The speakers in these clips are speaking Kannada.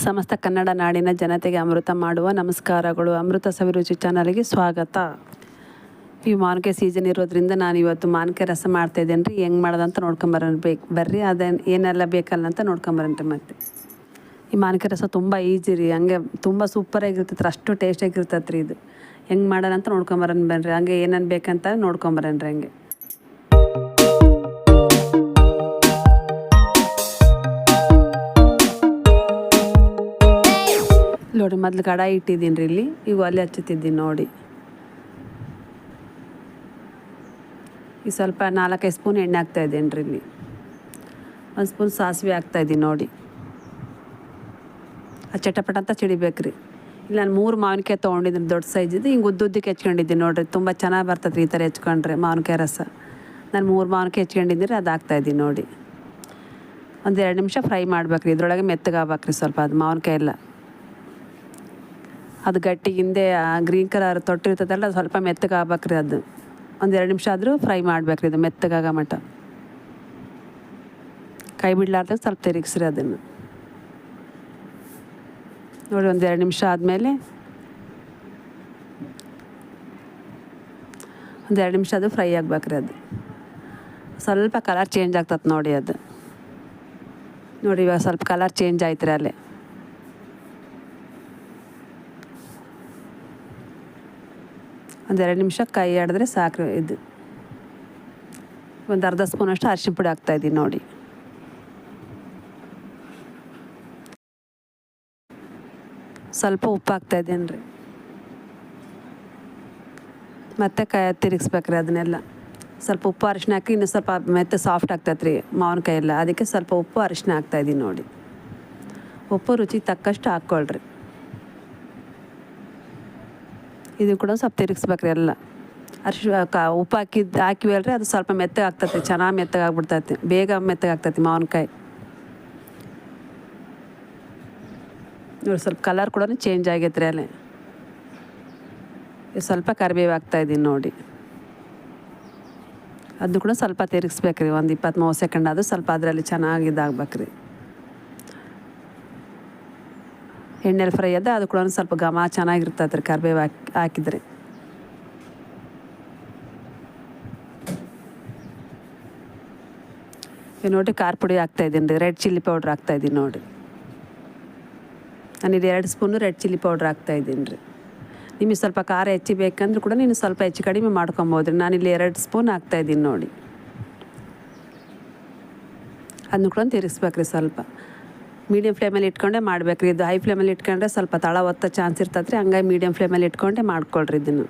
ಸಮಸ್ತ ಕನ್ನಡ ನಾಡಿನ ಜನತೆಗೆ ಅಮೃತ ಮಾಡುವ ನಮಸ್ಕಾರಗಳು. ಅಮೃತ ಸವಿರುಚಿ ಚಾನಲ್ಗೆ ಸ್ವಾಗತ. ಈ ಮಾವಿನಕಾಯಿ ಸೀಸನ್ ಇರೋದ್ರಿಂದ ನಾನು ಇವತ್ತು ಮಾವಿನಕಾಯಿ ರಸ ಮಾಡ್ತಾಯಿದ್ದೇನೆ ರೀ. ಹೆಂಗೆ ಮಾಡೋದಂತ ನೋಡ್ಕೊಂಬರೋಣ ಬರ್ರಿ. ಅದೇನು ಏನೆಲ್ಲ ಬೇಕಲ್ಲ ಅಂತ ನೋಡ್ಕೊಂಬರೋಣ. ಮತ್ತು ಈ ಮಾವಿನಕಾಯಿ ರಸ ತುಂಬ ಈಸಿ ರೀ, ಹಂಗೆ ತುಂಬ ಸೂಪರಾಗಿರ್ತೈತೆ, ಅಷ್ಟು ಟೇಸ್ಟಾಗಿರ್ತೈತೆ ರೀ. ಇದು ಹೆಂಗೆ ಮಾಡೋಣ ಅಂತ ನೋಡ್ಕೊಂಬರೋಣ ಬನ್ರಿ. ಹಂಗೆ ಏನೇನು ಬೇಕಂತ ನೋಡ್ಕೊಂಬರೋಣ ರೀ. ಹಂಗೆ ನೋಡಿ, ಮೊದಲು ಕಡಾಯಿ ಇಟ್ಟಿದ್ದೀನಿ ರೀ. ಇಲ್ಲಿ ಈಗ ಒಲೆ ಹಚ್ಚುತ್ತಿದ್ದೀನಿ ನೋಡಿ. ಈ ಸ್ವಲ್ಪ 4-5 ಸ್ಪೂನ್ ಎಣ್ಣೆ ಹಾಕ್ತಾಯಿದ್ದೀನಿ ರೀ. ಇಲ್ಲಿ 1 ಸ್ಪೂನ್ ಸಾಸಿವೆ ಹಾಕ್ತಾಯಿದ್ದೀನಿ ನೋಡಿ. ಅದು ಚಟಪಟ ಅಂತ ಚಿಡಿಬೇಕು ರೀ. ಇಲ್ಲಿ ನಾನು 3 ಮಾವಿನಕಾಯಿ ತೊಗೊಂಡಿದ್ದೀನಿ, ದೊಡ್ಡ ಸೈಜಿದ್ದು. ಹಿಂಗೆ ಉದ್ದುದ್ದಕ್ಕೆ ಹೆಚ್ಕೊಂಡಿದ್ದೀನಿ ನೋಡಿರಿ. ತುಂಬ ಚೆನ್ನಾಗಿ ಬರ್ತದೆ ರೀ ಈ ಥರ ಹೆಚ್ಕೊಂಡ್ರೆ ಮಾವಿನಕಾಯಿ ರಸ. ನಾನು 3 ಮಾವಿನಕಾಯಿ ಹೆಚ್ಕೊಂಡಿದ್ದೀನಿ ರೀ, ಅದು ಹಾಕ್ತಾಯಿದ್ದೀನಿ ನೋಡಿ. ಒಂದು 2 ನಿಮಿಷ ಫ್ರೈ ಮಾಡ್ಬೇಕು ರೀ. ಇದ್ರೊಳಗೆ ಮೆತ್ತಗಾಗ್ಬೇಕು ರೀ ಸ್ವಲ್ಪ. ಅದು ಮಾವಿನಕಾಯಿ ಎಲ್ಲ ಅದು ಗಟ್ಟಿಗಿಂದೆ ಗ್ರೀನ್ ಕಲರ್ ತೊಟ್ಟಿರ್ತದಲ್ಲ, ಅದು ಸ್ವಲ್ಪ ಮೆತ್ತಗಾಗ್ಬೇಕು ರೀ. ಅದು ಒಂದು 2 ನಿಮಿಷ ಆದರೂ ಫ್ರೈ ಮಾಡ್ಬೇಕು ರೀ. ಅದು ಮೆತ್ತಗಾಗ ಮಟ ಕೈ ಬಿಡ್ಲಾರ್ದಾಗ ಸ್ವಲ್ಪ ತಿರುಗಿಸ್ರಿ ಅದನ್ನು ನೋಡಿ. ಒಂದು 2 ನಿಮಿಷ ಆದಮೇಲೆ ಒಂದು 2 ನಿಮಿಷ ಅದು ಫ್ರೈ ಆಗ್ಬೇಕು ರೀ. ಅದು ಸ್ವಲ್ಪ ಕಲರ್ ಚೇಂಜ್ ಆಗ್ತದೆ ನೋಡಿ. ಅದು ನೋಡಿ, ಇವಾಗ ಸ್ವಲ್ಪ ಕಲರ್ ಚೇಂಜ್ ಆಯ್ತು ರೀ. ಅಲ್ಲೇ ಒಂದು 2 ನಿಮಿಷ ಕೈ ಆಡಿದ್ರೆ ಸಾಕು. ಇದು ಒಂದು ಅರ್ಧ ಸ್ಪೂನಷ್ಟು ಅರಿಶಿನ ಪುಡಿ ಹಾಕ್ತಾಯಿದ್ದೀನಿ ನೋಡಿ. ಸ್ವಲ್ಪ ಉಪ್ಪು ಹಾಕ್ತಾಯಿದ್ದೀನಿ ರೀ. ಮತ್ತೆ ಕೈ ತಿರುಗಿಸ್ಬೇಕ್ರಿ ಅದನ್ನೆಲ್ಲ. ಸ್ವಲ್ಪ ಉಪ್ಪು ಅರಿಶಿನ ಹಾಕಿ ಇನ್ನೂ ಸ್ವಲ್ಪ ಮೆತ್ತ ಸಾಫ್ಟ್ ಆಗ್ತೈತೆ ರೀ ಮಾವಿನಕಾಯಿ ಎಲ್ಲ. ಅದಕ್ಕೆ ಸ್ವಲ್ಪ ಉಪ್ಪು ಅರಿಶಿನ ಹಾಕ್ತಾಯಿದ್ದೀನಿ ನೋಡಿ. ಉಪ್ಪು ರುಚಿಗೆ ತಕ್ಕಷ್ಟು ಹಾಕ್ಕೊಳ್ರಿ. ಇದು ಕೂಡ ಸ್ವಲ್ಪ ತಿರುಗಿಸ್ಬೇಕ್ರಿ ಎಲ್ಲ. ಉಪ್ಪು ಹಾಕಿವಲ್ರಿ, ಅದು ಸ್ವಲ್ಪ ಮೆತ್ತಗೆ ಆಗ್ತೈತಿ, ಚೆನ್ನಾಗಿ ಮೆತ್ತಗೆ ಆಗ್ಬಿಡ್ತೈತಿ, ಬೇಗ ಮೆತ್ತಗೆ ಆಗ್ತೈತಿ ಮಾವಿನಕಾಯಿ ನೋಡಿ. ಸ್ವಲ್ಪ ಕಲರ್ ಕೂಡ ಚೇಂಜ್ ಆಗೈತೆ ರೀ ಅಲ್ಲೇ. ಸ್ವಲ್ಪ ಕರಿಬೇವು ಹಾಕ್ತಾಯಿದ್ದೀನಿ ನೋಡಿ. ಅದು ಕೂಡ ಸ್ವಲ್ಪ ತಿರುಗಿಸ್ಬೇಕ್ರಿ. ಒಂದು 20-30 ಸೆಕೆಂಡ್ ಆದರೂ ಸ್ವಲ್ಪ ಅದರಲ್ಲಿ ಚೆನ್ನಾಗಿ ಇದಾಗ್ಬೇಕ್ರಿ. ಎಣ್ಣೆಲಿ ಫ್ರೈ ಅದ, ಅದು ಕೂಡ ಸ್ವಲ್ಪ ಘಮ ಚೆನ್ನಾಗಿರ್ತೈತೆ ರೀ ಕರಿಬೇವು ಹಾಕಿದರೆ. ನೋಡಿ, ಖಾರ ಪುಡಿ ಹಾಕ್ತಾಯಿದ್ದೀನಿ ರೀ. ರೆಡ್ ಚಿಲ್ಲಿ ಪೌಡ್ರ್ ಹಾಕ್ತಾಯಿದ್ದೀನಿ ನೋಡಿ. ನಾನಿಲ್ಲಿ 2 ಸ್ಪೂನು ರೆಡ್ ಚಿಲ್ಲಿ ಪೌಡ್ರ್ ಹಾಕ್ತಾಯಿದ್ದೀನಿ ರೀ. ನಿಮಗೆ ಸ್ವಲ್ಪ ಖಾರ ಹೆಚ್ಚಿ ಬೇಕಂದ್ರೂ ಕೂಡ ನೀನು ಸ್ವಲ್ಪ ಹೆಚ್ಚು ಕಡಿಮೆ ಮಾಡ್ಕೊಬೋದು ರೀ. ನಾನಿಲ್ಲಿ 2 ಸ್ಪೂನ್ ಹಾಕ್ತಾಯಿದ್ದೀನಿ ನೋಡಿ. ಅದನ್ನು ಕೂಡ ತಿರುಗಿಸ್ಬೇಕ್ರಿ ಸ್ವಲ್ಪ. ಮೀಡಿಯಮ್ ಫ್ಲೇಮಲ್ಲಿ ಇಟ್ಕೊಂಡೆ ಮಾಡ್ಬೇಕ್ರಿ. ಇದು ಹೈ ಫ್ಲೇಮಲ್ಲಿ ಇಟ್ಕೊಂಡ್ರೆ ಸ್ವಲ್ಪ ತಳ ಒತ್ತೋ ಚಾನ್ಸ್ ಇರ್ತದೆ ರೀ. ಹಂಗಾಗಿ ಮೀಡಿಯಮ್ ಫ್ಲೇಮಲ್ಲಿ ಇಟ್ಕೊಂಡೆ ಮಾಡ್ಕೊಳ್ರಿ. ಇದನ್ನು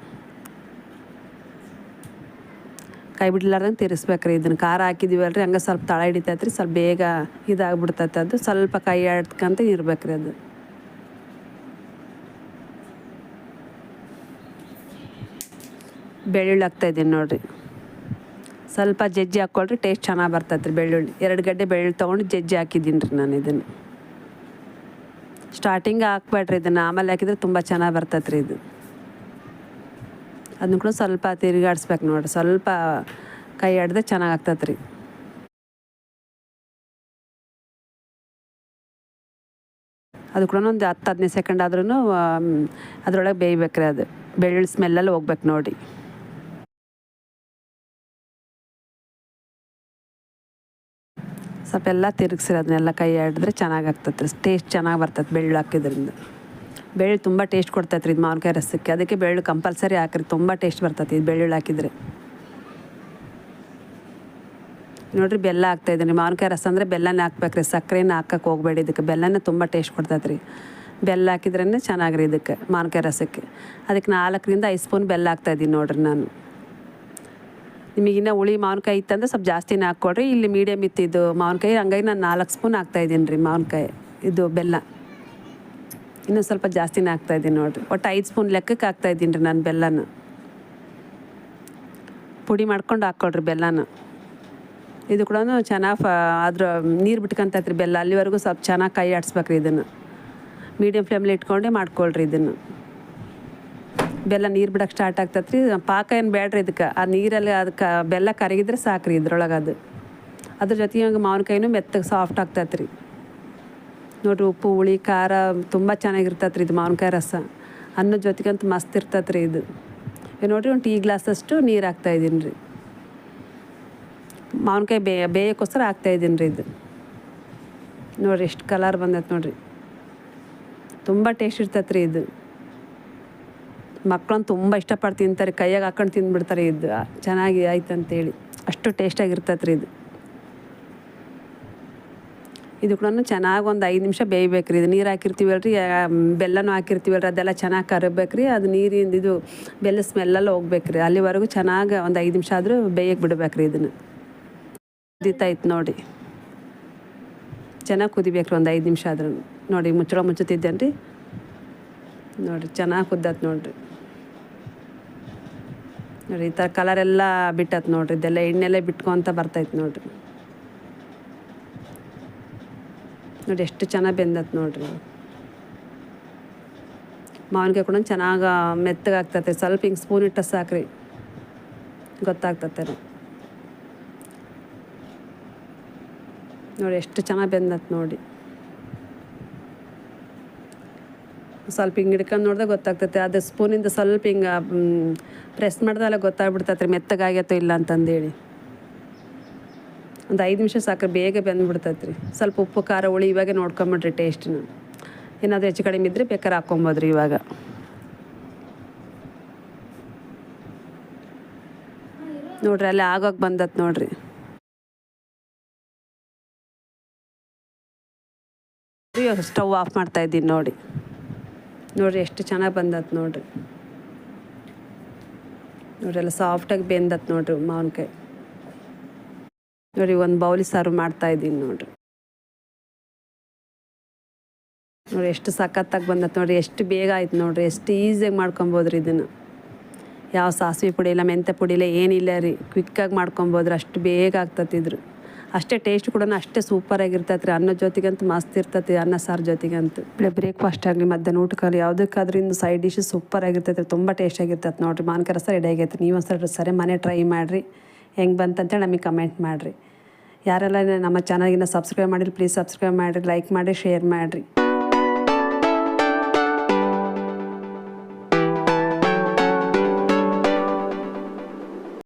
ಕೈ ಬಿಡ್ಲಾರ್ದಂಗೆ ತಿರ್ಸ್ಬೇಕ್ರಿ. ಇದನ್ನು ಖಾರ ಹಾಕಿದ್ದೀವಲ್ರಿ, ಹಂಗೆ ಸ್ವಲ್ಪ ತಳ ಹಿಡಿತೈತೆ ರೀ. ಸ್ವಲ್ಪ ಬೇಗ ಇದಾಗ್ಬಿಡ್ತೈತೆ. ಅದು ಸ್ವಲ್ಪ ಕೈ ಆಡ್ಕಂತ ಇರ್ಬೇಕ್ರಿ. ಅದು ಬೆಳ್ಳುಳ್ಳಿ ಹಾಕ್ತಾಯಿದ್ದೀನಿ ನೋಡಿರಿ. ಸ್ವಲ್ಪ ಜಜ್ಜಿ ಹಾಕ್ಕೊಳ್ರಿ, ಟೇಸ್ಟ್ ಚೆನ್ನಾಗಿ ಬರ್ತೈತೆ ರೀ. ಬೆಳ್ಳುಳ್ಳಿ 2 ಗಡ್ಡೆ ಬೆಳ್ಳುಳ್ಳಿ ತೊಗೊಂಡು ಜಜ್ಜಿ ಹಾಕಿದ್ದೀನಿ ರೀ ನಾನು. ಇದನ್ನು ಸ್ಟಾರ್ಟಿಂಗ್ ಹಾಕ್ಬೇಡ್ರಿ, ಇದನ್ನು ಆಮೇಲೆ ಹಾಕಿದರೆ ತುಂಬ ಚೆನ್ನಾಗಿ ಬರ್ತೈತೆ ರೀ. ಇದು ಅದನ್ನು ಕೂಡ ಸ್ವಲ್ಪ ತಿರುಗಾಡಿಸ್ಬೇಕು ನೋಡಿರಿ. ಸ್ವಲ್ಪ ಕೈ ಆಡಿದ್ರೆ ಚೆನ್ನಾಗಿ ಆಗ್ತೈತೆ ರೀ. ಅದು ಕೂಡ ಒಂದು 10-15 ಸೆಕೆಂಡ್ ಆದ್ರೂ ಅದರೊಳಗೆ ಬೇಯ್ಬೇಕ್ರಿ. ಅದು ಬೆಳ್ಳುಳ್ಳಿ ಸ್ಮೆಲ್ಲಲ್ಲಿ ಹೋಗ್ಬೇಕು ನೋಡಿ. ಸ್ವಲ್ಪ ಎಲ್ಲ ತಿರುಗಿಸ್ರಿ. ಅದನ್ನೆಲ್ಲ ಕೈ ಆಡಿದ್ರೆ ಚೆನ್ನಾಗಿ ಆಗ್ತೈತೆ ರೀ. ಟೇಸ್ಟ್ ಚೆನ್ನಾಗಿ ಬರ್ತೈತೆ ಬೆಳ್ಳುಳ್ಳಿ ಹಾಕಿದ್ರಿಂದ. ಬೆಳ್ಳುಳ್ಳಿ ತುಂಬ ಟೇಸ್ಟ್ ಕೊಡ್ತೈತೆ ರೀ ಇದು ಮಾವಿನಕಾಯಿ ರಸಕ್ಕೆ. ಅದಕ್ಕೆ ಬೆಳ್ಳುಳ್ಳಿ ಕಂಪಲ್ಸರಿ ಹಾಕ್ರಿ, ತುಂಬ ಟೇಸ್ಟ್ ಬರ್ತೈತೆ ಇದು ಬೆಳ್ಳುಳ್ಳಿ ಹಾಕಿದರೆ. ನೋಡಿರಿ, ಬೆಲ್ಲ ಹಾಕ್ತಾಯಿದ್ದೀನಿ. ಮಾವಿನಕಾಯಿ ರಸ ಅಂದರೆ ಬೆಲ್ಲನೇ ಹಾಕ್ಬೇಕ್ರಿ, ಸಕ್ಕರೆನ ಹಾಕಕ್ಕೆ ಹೋಗ್ಬೇಡಿ. ಇದಕ್ಕೆ ಬೆಲ್ಲನೇ ತುಂಬ ಟೇಸ್ಟ್ ಕೊಡ್ತೈತೆ ರೀ. ಬೆಲ್ಲ ಹಾಕಿದ್ರೇ ಚೆನ್ನಾಗ್ರಿ ಇದಕ್ಕೆ ಮಾವಿನಕಾಯಿ ರಸಕ್ಕೆ. ಅದಕ್ಕೆ 4-5 ಸ್ಪೂನ್ ಬೆಲ್ಲ ಹಾಕ್ತಾಯಿದ್ದೀನಿ ನೋಡಿರಿ ನಾನು. ನಿಮಗಿನ್ನ ಹುಳಿ ಮಾವಿನಕಾಯಿ ಇತ್ತಂದ್ರೆ ಸ್ವಲ್ಪ ಜಾಸ್ತಿನೇ ಹಾಕ್ಕೊಳ್ರಿ. ಇಲ್ಲಿ ಮೀಡಿಯಮ್ ಇತ್ತು ಇದು ಮಾವಿನಕಾಯಿ, ಹಂಗಾಗಿ ನಾನು 4 ಸ್ಪೂನ್ ಹಾಕ್ತಾಯಿದ್ದೀನಿ ರೀ ಮಾವಿನಕಾಯಿ ಇದು ಬೆಲ್ಲ. ಇನ್ನೂ ಸ್ವಲ್ಪ ಜಾಸ್ತಿನೇ ಹಾಕ್ತಾಯಿದ್ದೀನಿ ನೋಡಿರಿ. ಒಟ್ಟು 5 ಸ್ಪೂನ್ ಲೆಕ್ಕಕ್ಕೆ ಹಾಕ್ತಾಯಿದ್ದೀನಿ ರೀ ನಾನು ಬೆಲ್ಲನ. ಪುಡಿ ಮಾಡ್ಕೊಂಡು ಹಾಕ್ಕೊಳ್ರಿ ಬೆಲ್ಲನ. ಇದು ಕೂಡ ಚೆನ್ನಾಗಿ ಅದ್ರ ನೀರು ಬಿಟ್ಕೊಂತೈತೆ ರೀ ಬೆಲ್ಲ. ಅಲ್ಲಿವರೆಗೂ ಸ್ವಲ್ಪ ಚೆನ್ನಾಗಿ ಕೈ ಆಡಿಸ್ಬೇಕ್ರಿ. ಇದನ್ನು ಮೀಡಿಯಮ್ ಫ್ಲೇಮಲ್ಲಿ ಇಟ್ಕೊಂಡೆ ಮಾಡ್ಕೊಳ್ರಿ. ಇದನ್ನು ಬೆಲ್ಲ ನೀರು ಬಿಡೋಕ್ಕೆ ಸ್ಟಾರ್ಟ್ ಆಗ್ತೈತೆ ರೀ. ಪಾಕ ಏನು ಬೇಡ್ರಿ ಇದಕ್ಕೆ. ಆ ನೀರಲ್ಲಿ ಅದಕ್ಕೆ ಬೆಲ್ಲ ಕರಗಿದ್ರೆ ಸಾಕ್ರಿ ಇದ್ರೊಳಗೆ. ಅದ್ರ ಜೊತೆಗೆ ಮಾವಿನಕಾಯಿನೂ ಮೆತ್ತಗೆ ಸಾಫ್ಟ್ ಆಗ್ತೈತೆ ರೀ. ನೋಡಿರಿ ಉಪ್ಪು ಹುಳಿ ಖಾರ ತುಂಬ ಚೆನ್ನಾಗಿರ್ತೈತೆ ರೀ ಇದು ಮಾವಿನಕಾಯಿ ರಸ. ಅನ್ನದ ಜೊತೆಗಂತೂ ಮಸ್ತ್ ಇರ್ತೈತೆ ರೀ ಇದು. ನೋಡಿರಿ ಒಂದು ಟೀ ಗ್ಲಾಸಷ್ಟು ನೀರು ಹಾಕ್ತಾಯಿದ್ದೀನಿ ರೀ. ಮಾವಿನಕಾಯಿ ಬೇಯಕ್ಕೋಸ್ಕರ ಹಾಕ್ತಾಯಿದ್ದೀನಿ ರೀ ಇದು. ನೋಡಿರಿ ಎಷ್ಟು ಕಲರ್ ಬಂದೈತೆ ನೋಡಿರಿ. ತುಂಬ ಟೇಸ್ಟ್ ಇರ್ತೈತೆ ರೀ ಇದು. ಮಕ್ಕಳನ್ನ ತುಂಬ ಇಷ್ಟಪಟ್ಟು ತಿಂತಾರೆ, ಕೈಯಾಗ ಹಾಕೊಂಡು ತಿಂದುಬಿಡ್ತಾರೆ ಇದು ಚೆನ್ನಾಗಿ ಆಯ್ತು ಅಂತೇಳಿ. ಅಷ್ಟು ಟೇಸ್ಟಾಗಿರ್ತೈತೆ ರೀ ಇದು. ಇದು ಕೂಡ ಚೆನ್ನಾಗಿ ಒಂದು 5 ನಿಮಿಷ ಬೇಯಬೇಕು ರೀ. ಇದು ನೀರು ಹಾಕಿರ್ತೀವಲ್ಲ ರೀ, ಬೆಲ್ಲನೂ ಹಾಕಿರ್ತೀವಲ್ಲ ರೀ, ಅದೆಲ್ಲ ಚೆನ್ನಾಗಿ ಕರಬೇಕು ರೀ. ಅದು ನೀರಿಂದ ಇದು ಬೆಲ್ಲ ಸ್ಮೆಲ್ಲೆಲ್ಲ ಹೋಗ್ಬೇಕು ರೀ. ಅಲ್ಲಿವರೆಗೂ ಚೆನ್ನಾಗಿ ಒಂದು 5 ನಿಮಿಷ ಆದರೂ ಬೇಯಕ್ಕೆ ಬಿಡ್ಬೇಕು ರೀ. ಇದನ್ನು ಕುದೀತಾಯ್ತು ನೋಡಿ, ಚೆನ್ನಾಗಿ ಕುದಿಬೇಕು ರೀ ಒಂದು 5 ನಿಮಿಷ ಆದ್ರೂ. ನೋಡಿ ಮುಚ್ಚುತ್ತಿದ್ದೇನೆ ರೀ. ನೋಡಿರಿ ಚೆನ್ನಾಗಿ ಕುದ್ದತ್ ನೋಡಿರಿ. ನೋಡಿ ಈ ಥರ ಕಲರೆಲ್ಲ ಬಿಟ್ಟತ್ ನೋಡಿರಿ. ಇದೆಲ್ಲ ಎಣ್ಣೆಲ್ಲ ಬಿಟ್ಕೊತ ಬರ್ತೈತೆ ನೋಡಿರಿ. ನೋಡಿ ಎಷ್ಟು ಚೆನ್ನಾಗಿ ಬೆಂದತ್ ನೋಡಿರಿ. ಮಾವಿನಕಾಯಿ ಕೂಡ ಚೆನ್ನಾಗಿ ಮೆತ್ತಗಾಗ್ತೈತೆ. ಸ್ವಲ್ಪ ಹಿಂಗೆ ಸ್ಪೂನ್ ಇಟ್ಟು ಸಾಕ್ರಿ, ಗೊತ್ತಾಗ್ತತೆ ರೀ. ನೋಡಿ ಎಷ್ಟು ಚೆನ್ನಾಗಿ ಬೆಂದತ್ ನೋಡಿ. ಸ್ವಲ್ಪ ಹಿಂಗೆ ಹಿಡ್ಕೊಂಡು ನೋಡಿದ್ರೆ ಗೊತ್ತಾಗ್ತೈತೆ. ಅದು ಸ್ಪೂನಿಂದ ಸ್ವಲ್ಪ ಹಿಂಗೆ ಪ್ರೆಸ್ ಮಾಡಿದೆಲ್ಲ ಗೊತ್ತಾಗ್ಬಿಡ್ತೈತೆ ರೀ ಮೆತ್ತಗಾಗ್ಯತ್ತೋ ಇಲ್ಲ ಅಂತಂದೇಳಿ. ಒಂದು 5 ನಿಮಿಷ ಸಾಕ್ರೆ ಬೇಗ ಬೆಂದ್ಬಿಡ್ತೈತೆ ರೀ. ಸ್ವಲ್ಪ ಉಪ್ಪು ಖಾರ ಹುಳಿ ಇವಾಗೆ ನೋಡ್ಕೊಂಬಿಡ್ರಿ ಟೇಸ್ಟನ್ನ. ಏನಾದರೂ ಹೆಚ್ಚು ಕಡಿಮೆ ಇದ್ದರೆ ಬೇಕಾದ್ರೆ ಹಾಕ್ಕೊಬೋದ್ರಿ ಇವಾಗ. ನೋಡ್ರಿ ಅಲ್ಲಿ ಆಗೋಕೆ ಬಂದತ್ ನೋಡ್ರಿ. ಸ್ಟವ್ ಆಫ್ ಮಾಡ್ತಾಯಿದ್ದೀನಿ ನೋಡಿ. ನೋಡಿರಿ ಎಷ್ಟು ಚೆನ್ನಾಗಿ ಬಂದತ್ ನೋಡಿರಿ. ನೋಡ್ರಿ ಎಲ್ಲ ಸಾಫ್ಟಾಗಿ ಬೆಂದತ್ ನೋಡಿರಿ ಮಾವಿನಕಾಯಿ. ನೋಡಿ ಒಂದು ಬೌಲಿ ಸರ್ವ್ ಮಾಡ್ತಾಯಿದ್ದೀನಿ ನೋಡಿರಿ. ನೋಡಿ ಎಷ್ಟು ಸಖತ್ತಾಗಿ ಬಂದತ್ ನೋಡಿರಿ. ಎಷ್ಟು ಬೇಗ ಆಯ್ತು ನೋಡಿರಿ. ಎಷ್ಟು ಈಸಿಯಾಗಿ ಮಾಡ್ಕೊಬೋದ್ರಿ ಇದನ್ನು. ಯಾವ ಸಾಸಿವೆ ಪುಡಿ ಇಲ್ಲ, ಮೆಂತ್ಯ ಪುಡಿ ಇಲ್ಲ, ಏನಿಲ್ಲ ರೀ. ಕ್ವಿಕ್ಕಾಗಿ ಮಾಡ್ಕೊಬೋದ್ರಿ. ಅಷ್ಟು ಬೇಗ ಆಗ್ತತಿದ್ರು. ಅಷ್ಟೇ ಟೇಸ್ಟ್ ಕೂಡ ಅಷ್ಟೇ ಸೂಪರಾಗಿರ್ತೈತೆ ರೀ. ಅನ್ನದ ಜೊತೆಗಂತೂ ಮಸ್ತ್ ಇರ್ತೈತಿ, ಅನ್ನ ಸಾರು ಜೊತೆಗಂತೂ. ಬ್ರೇಕ್ಫಾಸ್ಟ್ ಆಗಲಿ ಮಧ್ಯಾಹ್ನ ಊಟಕ್ಕಾಗಲಿ ಯಾವುದಕ್ಕಾದ್ರೂ ಇನ್ನು ಸೈಡ್ ಡಿಶ್ ಸೂಪರಾಗಿರ್ತೈತೆ ರೀ. ತುಂಬ ಟೇಸ್ಟಾಗಿರ್ತೈತೆ ನೋಡಿರಿ. ಮಾವಿನಕಾಯಿ ರಸ ರೆಡಿ ಆಗೈತೆ. ನೀವು ಸರಿ ಮನೆ ಟ್ರೈ ಮಾಡಿರಿ. ಹೆಂಗೆ ಬಂತಂತೇಳಿ ನಮಗೆ ಕಮೆಂಟ್ ಮಾಡಿರಿ. ಯಾರೆಲ್ಲ ನಮ್ಮ ಚಾನಲ್ಗಿನ್ನ ಸಬ್ಸ್ಕ್ರೈಬ್ ಮಾಡಿರಿ ಪ್ಲೀಸ್ ಸಬ್ಸ್ಕ್ರೈಬ್ ಮಾಡಿರಿ, ಲೈಕ್ ಮಾಡಿ, ಶೇರ್ ಮಾಡಿರಿ.